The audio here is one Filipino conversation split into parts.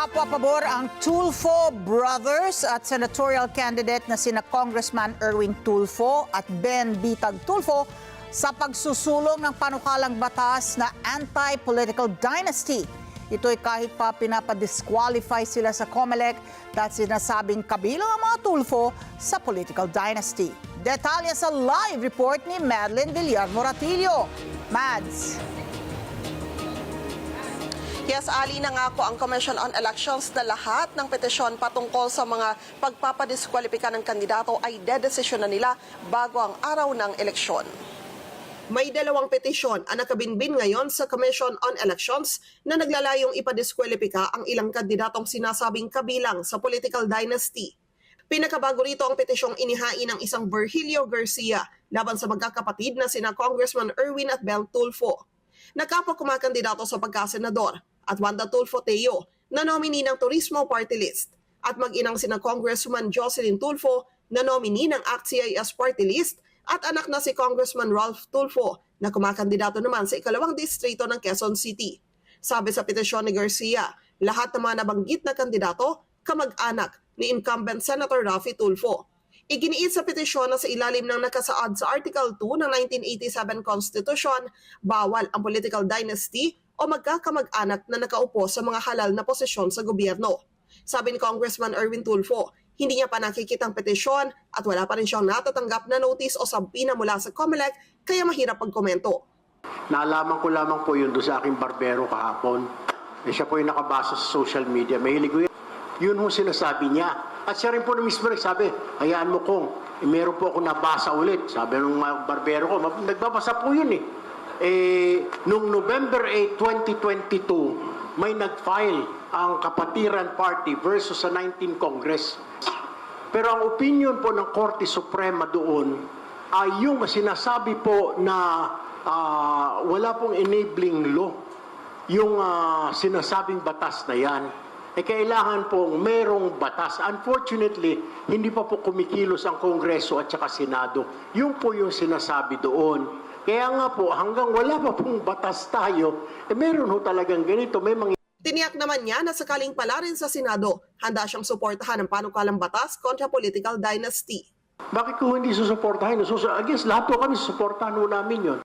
Kapwa-pabor ang Tulfo brothers at senatorial candidate na sina Congressman Erwin Tulfo at Ben Bitag Tulfo sa pagsusulong ng panukalang batas na anti-political dynasty. Ito'y kahit pa pinapadisqualify sila sa COMELEC dahil sinasabing kabilang ang mga Tulfo sa political dynasty. Detalye sa live report ni Madeline Villar Moratillo. Mads. Yes, Ali, nangako ang Commission on Elections na lahat ng petisyon patungkol sa mga pagpapadiskwalipika ng kandidato ay dedesisyon na nila bago ang araw ng eleksyon. May dalawang petisyon ang nakabinbin ngayon sa Commission on Elections na naglalayong ipadiskwalipika ang ilang kandidatong sinasabing kabilang sa political dynasty. Pinakabago rito ang petisyong inihain ng isang Virgilio Garcia laban sa magkakapatid na sina Congressman Erwin at Ben Tulfo. Nakapwa kumakandidato sa pagkasenador at Wanda Tulfo Teo na nominee ng Turismo Party List at mag-inang sina Congressman Jocelyn Tulfo na nominee ng ACT-CIS Party List at anak na si Congressman Ralph Tulfo na kumakandidato naman sa ikalawang distrito ng Quezon City. Sabi sa petisyon ni Garcia, lahat ng mga nabanggit na kandidato kamag-anak ni incumbent Senator Raffy Tulfo. Iginiit sa petisyon na sa ilalim ng nakasaad sa Article 2 ng 1987 Constitution, bawal ang political dynasty o magkakamag-anak na nakaupo sa mga halal na posisyon sa gobyerno. Sabi ni Congressman Erwin Tulfo, hindi niya pa nakikita ang petisyon at wala pa rin siyang natatanggap na notice o sabina mula sa COMELEC kaya mahirap pagkomento. Naalaman ko lamang po yun doon sa aking barbero kahapon. Siya po yung nakabasa sa social media. Mahilig ko yun. Yun ho sinasabi niya. At siya rin po na mismo nagsabi, hayaan mo kong, meron po ako nabasa ulit. Sabi ng barbero ko, nagbabasa po yun eh. Noong November 8, 2022, may nag-file ang Kapatiran Party versus sa 19 Congress. Pero ang opinion po ng Korte Suprema doon ay yung sinasabi po na wala pong enabling law, yung sinasabing batas na yan, kailangan pong merong batas. Unfortunately, hindi pa po kumikilos ang Kongreso at saka Senado. Yun po yung sinasabi doon. Kaya nga po, hanggang wala pa pong batas tayo, meron ho talagang ganito. May mga Tiniyak naman niya na sakaling pala rin sa Senado, handa siyang suportahan ng panukalang batas kontra political dynasty. bakit ko hindi susuportahin? Against lahat po kami, susuportahan ho namin yun.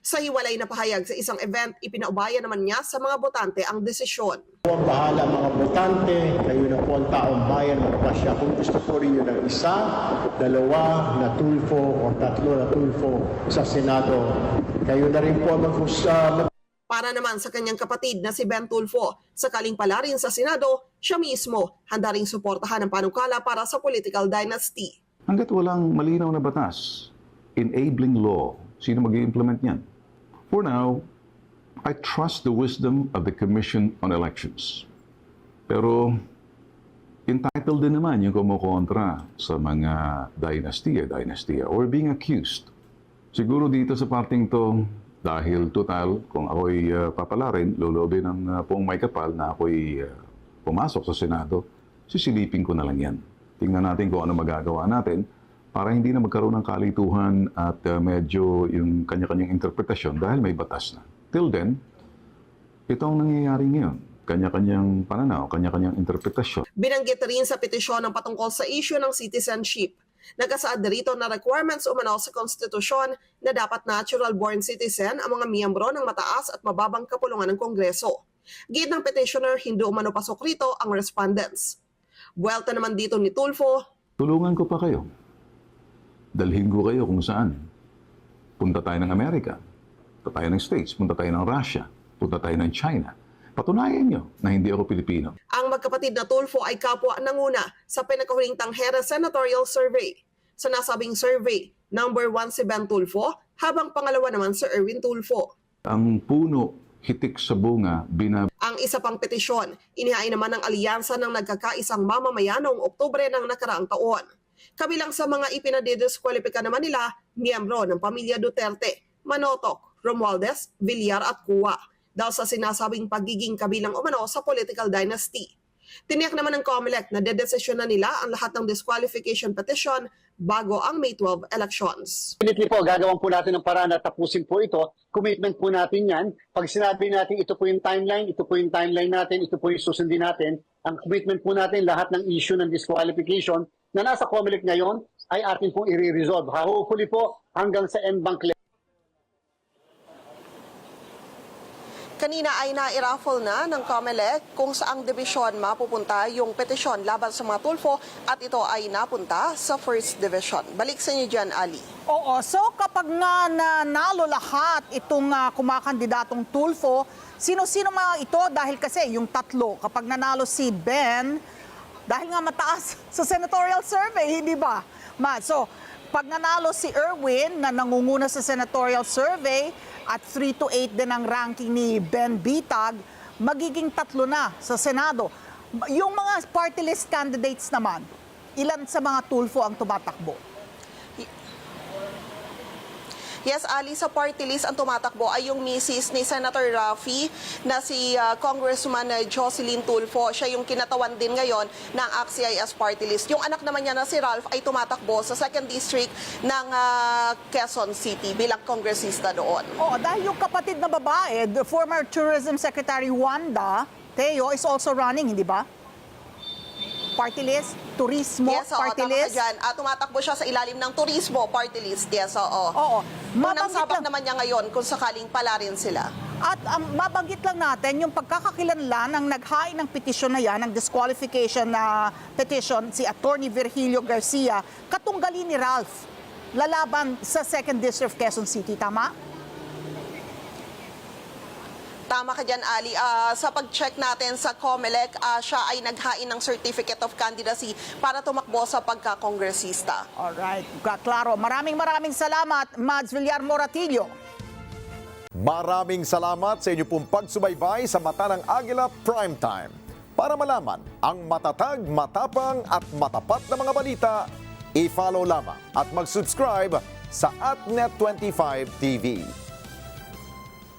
Sa hiwalay na pahayag sa isang event, ipinaubaya naman niya sa mga botante ang desisyon. Po ang bahala mga botante, kayo na po ang taong bayan magpasya. Kung gusto po rin yun ng isa, dalawa na Tulfo o tatlo na Tulfo sa Senado, kayo na rin po Para naman sa kanyang kapatid na si Ben Tulfo, sakaling pala rin sa Senado, siya mismo handa ring suportahan ang panukala para sa political dynasty. Hanggat walang malinaw na batas, enabling law, sino mag-i-implement niyan? For now, I trust the wisdom of the Commission on Elections. Pero entitled din naman yung kumukontra sa mga dynastiya, or being accused. Siguro dito sa parting to, dahil total, kung ako'y papalarin, lulobin ng pong may kapal na ako'y pumasok sa Senado, sisilipin ko na lang yan. Tingnan natin kung ano magagawa natin para hindi na magkaroon ng kalituhan at medyo yung kanya-kanyang interpretasyon dahil may batas na. Till then, ito ang nangyayari ngayon. Kanya-kanyang pananaw, kanya-kanyang interpretasyon. Binanggit rin sa petisyon ng patungkol sa issue ng citizenship. Nagkasaad rito na requirements umano sa konstitusyon na dapat natural-born citizen ang mga miyembro ng mataas at mababang kapulungan ng Kongreso. Gid ng petitioner, hindi umano pasok rito ang respondents. Buwelta naman dito ni Tulfo, Tulungan ko pa kayo. Dalhin ko kayo kung saan. Punta tayo ng Amerika, punta tayo ng States, punta tayo ng Russia, punta tayo ng China. Patunayan nyo na hindi ako Pilipino. ang magkapatid na Tulfo ay kapwa nanguna sa pinakahuling Tanghera Senatorial Survey. Sa nasabing survey, number 1 si Ben Tulfo, habang pangalawa naman si Erwin Tulfo. Ang puno, hitik sa bunga, Ang isa pang petisyon, inihain naman ng alyansa ng nagkakaisang mamamayan noong Oktubre ng nakaraang taon. Kabilang sa mga ipinadidiskwalipika naman nila, miyembro ng pamilya Duterte, Manotoc, Romualdez, Villar at Cua, dahil sa sinasabing pagiging kabilang umano sa political dynasty. Tiniyak naman ng COMELEC na dedesisyon na nila ang lahat ng disqualification petition bago ang May 12 elections. Definitely po, gagawin po natin ng paraan na tapusin po ito. Commitment po natin yan. Pag sinabi natin ito po yung timeline, ito po yung timeline natin, ito po yung susundin natin, ang commitment po natin, lahat ng issue ng disqualification na nasa COMELEC ngayon ay atin pong i-resolve. Hopefully po hanggang sa end-bank level. Kanina ay na-raffle na ng COMELEC kung saang dibisyon mapupunta yung petisyon laban sa mga Tulfo at ito ay napunta sa First Division. Balik sa inyo dyan, Ali. Oo, so kapag nga nanalo lahat itong kumakandidatong Tulfo, sino-sino mga ito? Dahil kasi yung tatlo, kapag nanalo si Ben, dahil nga mataas sa senatorial survey, hindi ba? So, pag nanalo si Erwin na nangunguna sa senatorial survey at 3-8 din ang ranking ni Ben Bitag, magiging tatlo na sa Senado. Yung mga party list candidates naman, ilan sa mga Tulfo ang tumatakbo? Yes, Ali, sa party list ang tumatakbo ay yung misis ni Senator Raffy na si Congressman Jocelyn Tulfo. Siya yung kinatawan din ngayon ng ACT-CIS party list. Yung anak naman niya na si Ralph ay tumatakbo sa 2nd District ng Quezon City bilang kongresista doon. Oo, dahil yung kapatid na babae, the former Tourism Secretary Wanda Teo is also running, hindi ba? Party list, turismo, Yes, oo, party tama ka list. dyan. Tumatakbo siya sa ilalim ng turismo party list. Yes, oo. Oo. Unang Mabanggit sabak lang- naman niya ngayon kung sakaling pala rin sila. At mabanggit lang natin yung pagkakakilanlan ng naghain ng petisyon na yan, ng disqualification na petition, si Attorney Virgilio Garcia, katunggali ni Ralph, lalaban sa 2nd District of Quezon City, tama? Tama ka dyan, Ali. Sa pag-check natin sa COMELEC, siya ay naghain ng Certificate of Candidacy para tumakbo sa pagkakongresista. Alright, klaro. Maraming salamat, Mads Villar Moratillo. Maraming salamat sa inyo pong pagsubaybay sa Mata ng Agila Primetime. Para malaman ang matatag, matapang at matapat na mga balita, i-follow lamang at mag-subscribe sa AtNet25 TV.